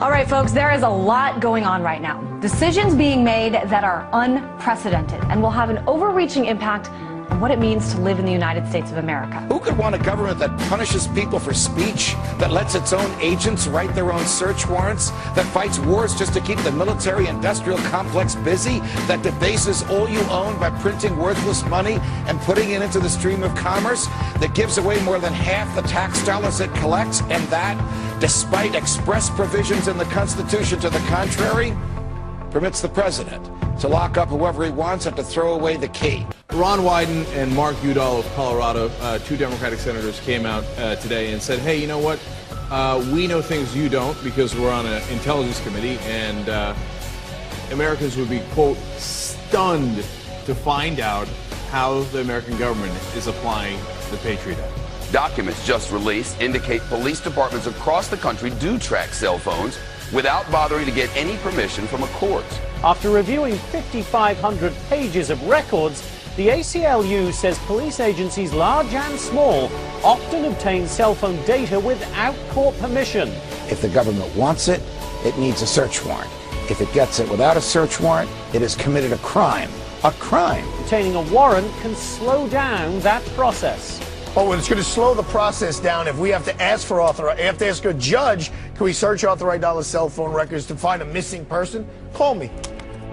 All right, folks, there is a lot going on right now. Decisions being made that are unprecedented and will have an overreaching impact on what it means to live in the United States of America. Who could want a government that punishes people for speech, that lets its own agents write their own search warrants, that fights wars just to keep the military-industrial complex busy, that debases all you own by printing worthless money and putting it into the stream of commerce, that gives away more than half the tax dollars it collects, and that, despite express provisions in the Constitution to the contrary, permits the president to lock up whoever he wants and to throw away the key. Ron Wyden and Mark Udall of Colorado, two Democratic senators, came out today and said, hey, you know what? We know things you don't because we're on an intelligence committee, and Americans would be, quote, stunned to find out how the American government is applying the Patriot Act. Documents just released indicate police departments across the country do track cell phones without bothering to get any permission from a court. After reviewing 5,500 pages of records, the ACLU says police agencies large and small often obtain cell phone data without court permission. If the government wants it, it needs a search warrant. If it gets it without a search warrant, it has committed a crime. A crime. Obtaining a warrant can slow down that process. Oh, well, it's going to slow the process down if we have to ask for have to ask a judge, can we search authorized cell phone records to find a missing person? Call me.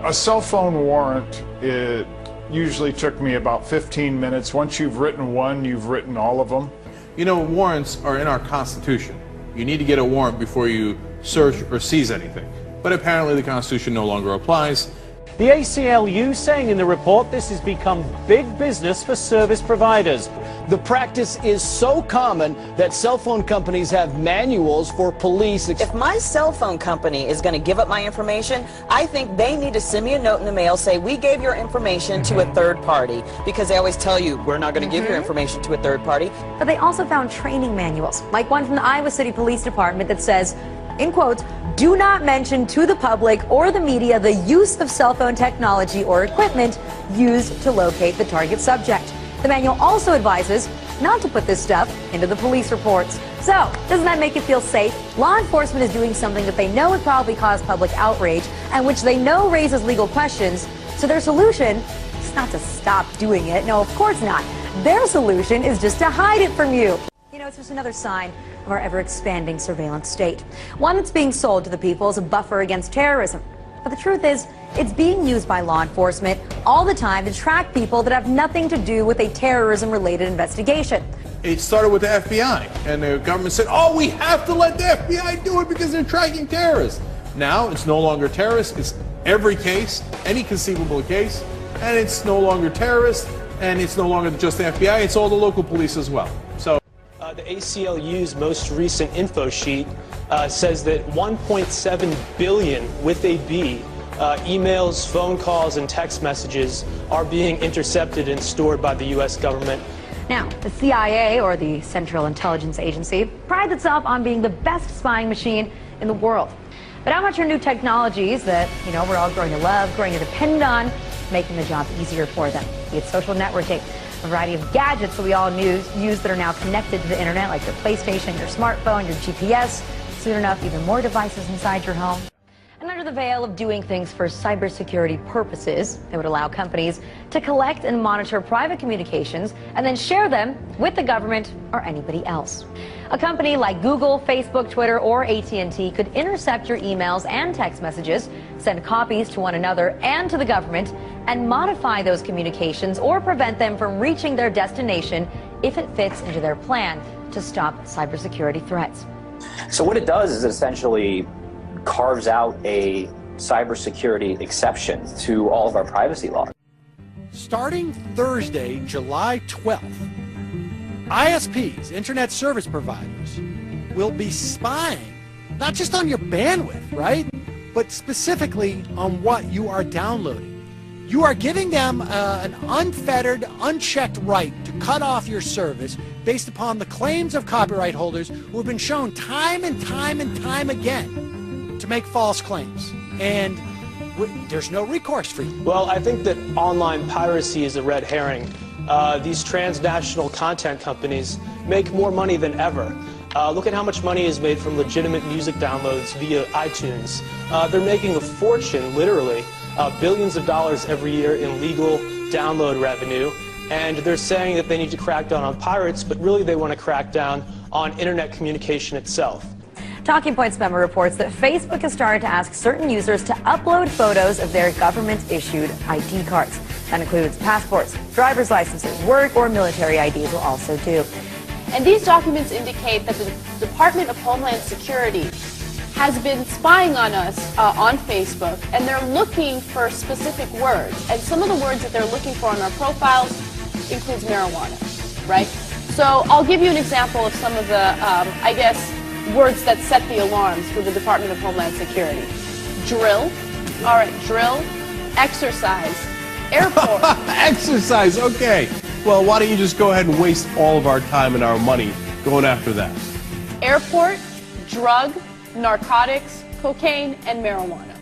A cell phone warrant, it usually took me about 15 minutes. Once you've written one, you've written all of them. You know, warrants are in our Constitution. You need to get a warrant before you search or seize anything. But apparently the Constitution no longer applies. The ACLU saying in the report this has become big business for service providers. The practice is so common that cell phone companies have manuals for police. If my cell phone company is going to give up my information, I think they need to send me a note in the mail, say, we gave your information to a third party, because they always tell you, we're not going to give your information to a third party. But they also found training manuals, like one from the Iowa City Police Department that says, in quotes, do not mention to the public or the media the use of cell phone technology or equipment used to locate the target subject. The manual also advises not to put this stuff into the police reports. So, doesn't that make you feel safe? Law enforcement is doing something that they know would probably cause public outrage and which they know raises legal questions. So their solution is not to stop doing it. No, of course not. Their solution is just to hide it from you. You know, it's just another sign of our ever-expanding surveillance state. One that's being sold to the people as a buffer against terrorism. But the truth is, it's being used by law enforcement all the time to track people that have nothing to do with a terrorism-related investigation. It started with the FBI, and the government said, oh, we have to let the FBI do it because they're tracking terrorists. Now, it's no longer terrorists, it's every case, any conceivable case, and it's no longer terrorists, and it's no longer just the FBI, it's all the local police as well. So. The ACLU's most recent info sheet says that 1.7 billion, with a B, emails, phone calls, and text messages are being intercepted and stored by the U.S. government. Now, the CIA, or the Central Intelligence Agency, prides itself on being the best spying machine in the world. But how much are new technologies that, you know, we're all growing to love, growing to depend on, making the job easier for them? Be it social networking, a variety of gadgets that we all use that are now connected to the internet, like your PlayStation, your smartphone, your GPS. Soon enough, even more devices inside your home. And under the veil of doing things for cybersecurity purposes, they would allow companies to collect and monitor private communications and then share them with the government or anybody else. A company like Google, Facebook, Twitter, or AT&T could intercept your emails and text messages, send copies to one another and to the government, and modify those communications or prevent them from reaching their destination if it fits into their plan to stop cybersecurity threats. So what it does is essentially carves out a cybersecurity exception to all of our privacy laws. Starting Thursday, July 12th, ISPs, Internet Service Providers, will be spying not just on your bandwidth, right, but specifically on what you are downloading. You are giving them an unfettered, unchecked right to cut off your service based upon the claims of copyright holders who have been shown time and time and time again to make false claims. And there's no recourse for you. Well, I think that online piracy is a red herring. These transnational content companies make more money than ever. Look at how much money is made from legitimate music downloads via iTunes. They're making a fortune, literally, billions of dollars every year in legal download revenue. And they're saying that they need to crack down on pirates, but really they want to crack down on internet communication itself. Talking Points memo reports that Facebook has started to ask certain users to upload photos of their government-issued ID cards. That includes passports, driver's licenses, work or military IDs will also do. And these documents indicate that the Department of Homeland Security has been spying on us on Facebook, and they're looking for specific words. And some of the words that they're looking for on our profiles includes marijuana, right? So I'll give you an example of some of the, I guess, words that set the alarms for the Department of Homeland Security. Drill, all right, drill, exercise, airport. Exercise, okay. Well, why don't you just go ahead and waste all of our time and our money going after that? Airport, drug, narcotics, cocaine, and marijuana.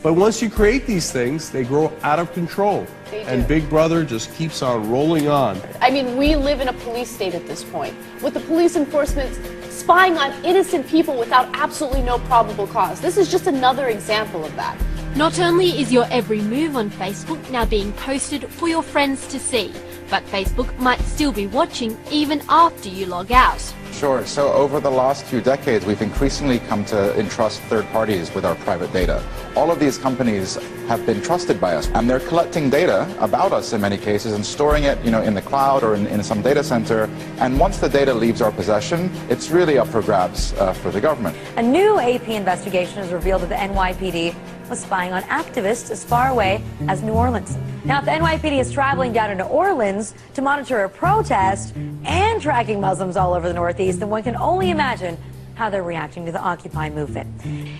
But once you create these things, they grow out of control. They do. And Big Brother just keeps on rolling on. I mean, we live in a police state at this point, with the police enforcement spying on innocent people without absolutely no probable cause. This is just another example of that. Not only is your every move on Facebook now being posted for your friends to see, but Facebook might still be watching even after you log out. Sure. So over the last few decades, we've increasingly come to entrust third parties with our private data. All of these companies have been trusted by us, and they're collecting data about us in many cases and storing it, in the cloud or in some data center. And once the data leaves our possession, it's really up for grabs for the government. A new AP investigation has revealed that the NYPD was spying on activists as far away as New Orleans. Now, if the NYPD is traveling down to New Orleans to monitor a protest and tracking Muslims all over the Northeast, then one can only imagine how they're reacting to the Occupy movement.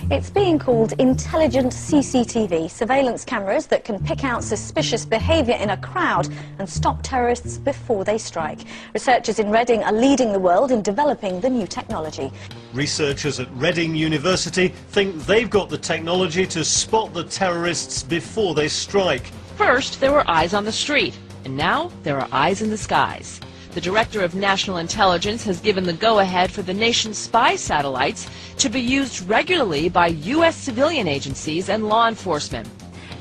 It's being called intelligent CCTV, surveillance cameras that can pick out suspicious behaviour in a crowd and stop terrorists before they strike. Researchers in Reading are leading the world in developing the new technology. Researchers at Reading University think they've got the technology to spot the terrorists before they strike. First, there were eyes on the street, and now there are eyes in the skies. The Director of National Intelligence has given the go-ahead for the nation's spy satellites to be used regularly by U.S. civilian agencies and law enforcement.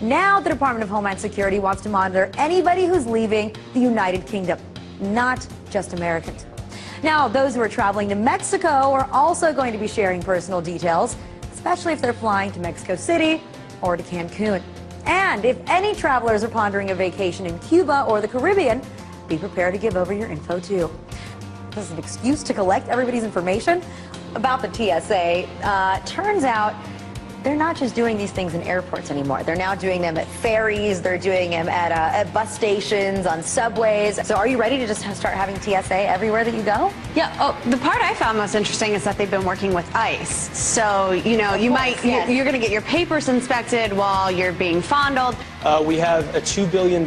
Now the Department of Homeland Security wants to monitor anybody who's leaving the United Kingdom, not just Americans. Now, those who are traveling to Mexico are also going to be sharing personal details, especially if they're flying to Mexico City or to Cancun. And if any travelers are pondering a vacation in Cuba or the Caribbean, be prepared to give over your info too. This is an excuse to collect everybody's information about the TSA. Turns out they're not just doing these things in airports anymore. They're now doing them at ferries. They're doing them at bus stations, on subways. So are you ready to just start having TSA everywhere that you go? Yeah. Oh, the part I found most interesting is that they've been working with ICE. So, you're going to get your papers inspected while you're being fondled. We have a $2 billion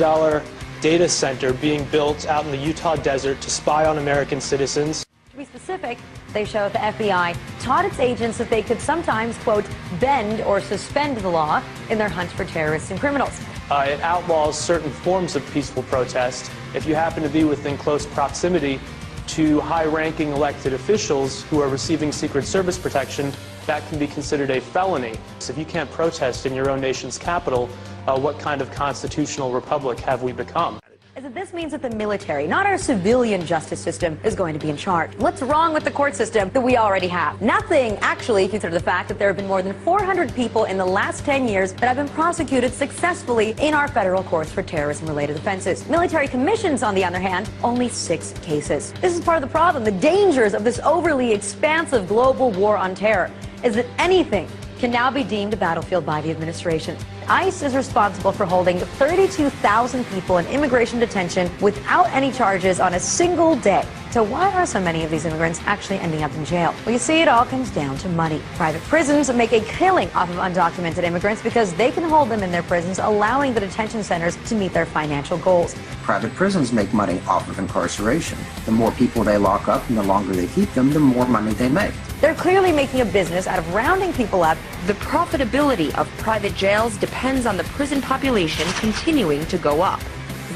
data center being built out in the Utah desert to spy on American citizens. To be specific, they show that the FBI taught its agents that they could sometimes, quote, bend or suspend the law in their hunt for terrorists and criminals. It outlaws certain forms of peaceful protest if you happen to be within close proximity to high-ranking elected officials who are receiving Secret Service protection. That can be considered a felony. So if you can't protest in your own nation's capital, what kind of constitutional republic have we become? Is that this means that the military, not our civilian justice system, is going to be in charge. What's wrong with the court system that we already have? Nothing, actually, consider the fact that there have been more than 400 people in the last 10 years that have been prosecuted successfully in our federal courts for terrorism-related offenses. Military commissions, on the other hand, only 6 cases. This is part of the problem. The dangers of this overly expansive global war on terror is that anything can now be deemed a battlefield by the administration. ICE is responsible for holding 32,000 people in immigration detention without any charges on a single day. So why are so many of these immigrants actually ending up in jail? Well, you see, it all comes down to money. Private prisons make a killing off of undocumented immigrants because they can hold them in their prisons, allowing the detention centers to meet their financial goals. Private prisons make money off of incarceration. The more people they lock up and the longer they keep them, the more money they make. They're clearly making a business out of rounding people up. The profitability of private jails depends on the prison population continuing to go up.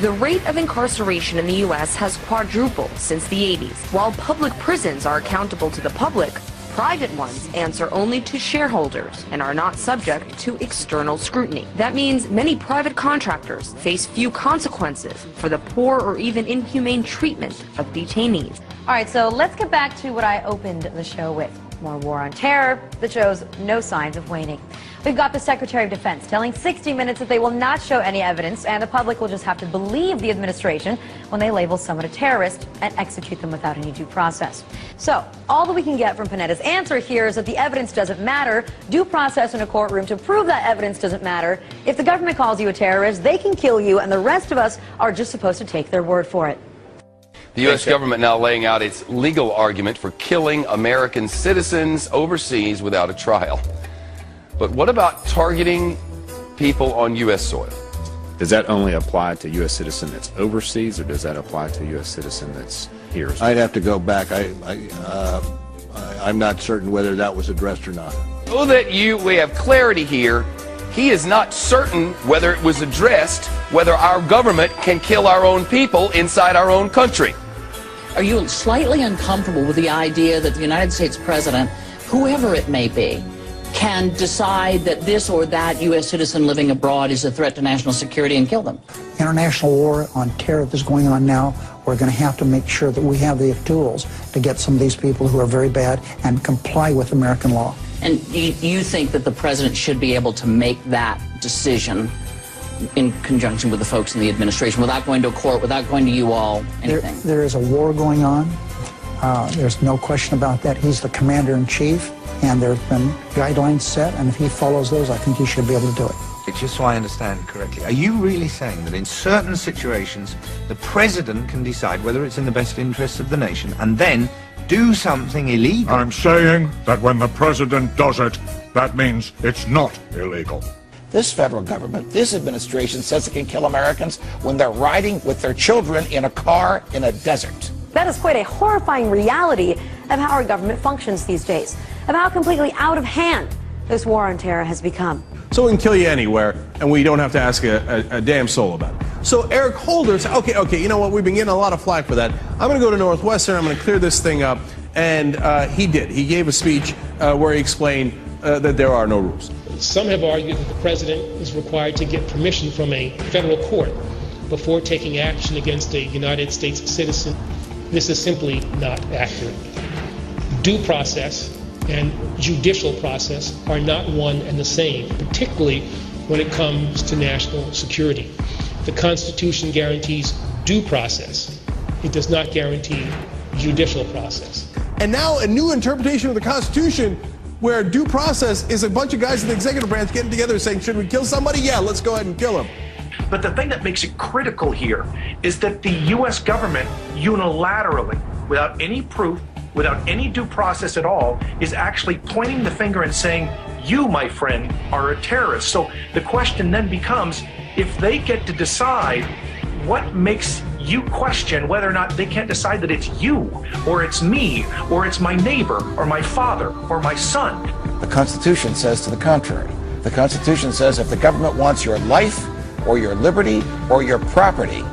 The rate of incarceration in the U.S. has quadrupled since the 80s. While public prisons are accountable to the public, private ones answer only to shareholders and are not subject to external scrutiny. That means many private contractors face few consequences for the poor or even inhumane treatment of detainees. All right, so let's get back to what I opened the show with. More war on terror that shows no signs of waning. We've got the Secretary of Defense telling 60 Minutes that they will not show any evidence and the public will just have to believe the administration when they label someone a terrorist and execute them without any due process. So, all that we can get from Panetta's answer here is that the evidence doesn't matter, due process in a courtroom to prove that evidence doesn't matter. If the government calls you a terrorist, they can kill you and the rest of us are just supposed to take their word for it. The U.S. government now laying out its legal argument for killing American citizens overseas without a trial. But what about targeting people on U.S. soil? Does that only apply to U.S. citizen that's overseas, or does that apply to U.S. citizen that's here? I'd have to go back. I'm not certain whether that was addressed or not. So that we have clarity here, he is not certain whether it was addressed, whether our government can kill our own people inside our own country. Are you slightly uncomfortable with the idea that the United States president, whoever it may be, can decide that this or that U.S. citizen living abroad is a threat to national security and kill them? International war on terror that's going on now, we're going to have to make sure that we have the tools to get some of these people who are very bad and comply with American law. And you think that the president should be able to make that decision in conjunction with the folks in the administration without going to a court, without going to you all, anything? There is a war going on. There's no question about that. He's the commander-in-chief, and there have been guidelines set, and if he follows those, I think he should be able to do it. Just so I understand correctly, are you really saying that in certain situations the president can decide whether it's in the best interests of the nation and then do something illegal? I'm saying that when the president does it, that means it's not illegal. This federal government, this administration says it can kill Americans when they're riding with their children in a car in a desert. That is quite a horrifying reality of how our government functions these days, of how completely out of hand this war on terror has become. So we can kill you anywhere, and we don't have to ask a damn soul about it. So Eric Holder said, okay, you know what, we've been getting a lot of flack for that. I'm going to go to Northwestern, I'm going to clear this thing up, and he did. He gave a speech where he explained that there are no rules. Some have argued that the president is required to get permission from a federal court before taking action against a United States citizen. This is simply not accurate. Due process and judicial process are not one and the same, particularly when it comes to national security. The Constitution guarantees due process. It does not guarantee judicial process. And now a new interpretation of the Constitution where due process is a bunch of guys in the executive branch getting together saying, should we kill somebody? Yeah, let's go ahead and kill him. But the thing that makes it critical here is that the U.S. government unilaterally, without any proof, without any due process at all, is actually pointing the finger and saying, you, my friend, are a terrorist. So the question then becomes, if they get to decide, what makes you question whether or not they can't decide that it's you, or it's me, or it's my neighbor, or my father, or my son? The Constitution says to the contrary. The Constitution says if the government wants your life, or your liberty, or your property,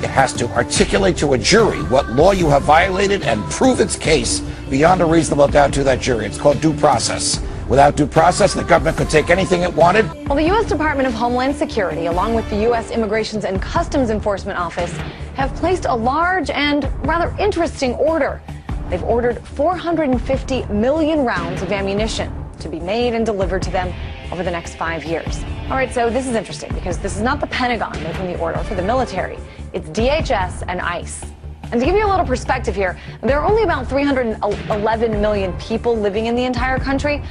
it has to articulate to a jury what law you have violated and prove its case beyond a reasonable doubt to that jury. It's called due process. Without due process, the government could take anything it wanted. Well, the U.S. Department of Homeland Security, along with the U.S. Immigrations and Customs Enforcement Office, have placed a large and rather interesting order. They've ordered 450 million rounds of ammunition to be made and delivered to them over the next 5 years. All right, so this is interesting because this is not the Pentagon making the order for the military. It's DHS and ICE. And to give you a little perspective here, there are only about 311 million people living in the entire country.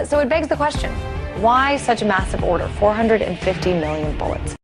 So it begs the question, why such a massive order, 450 million bullets?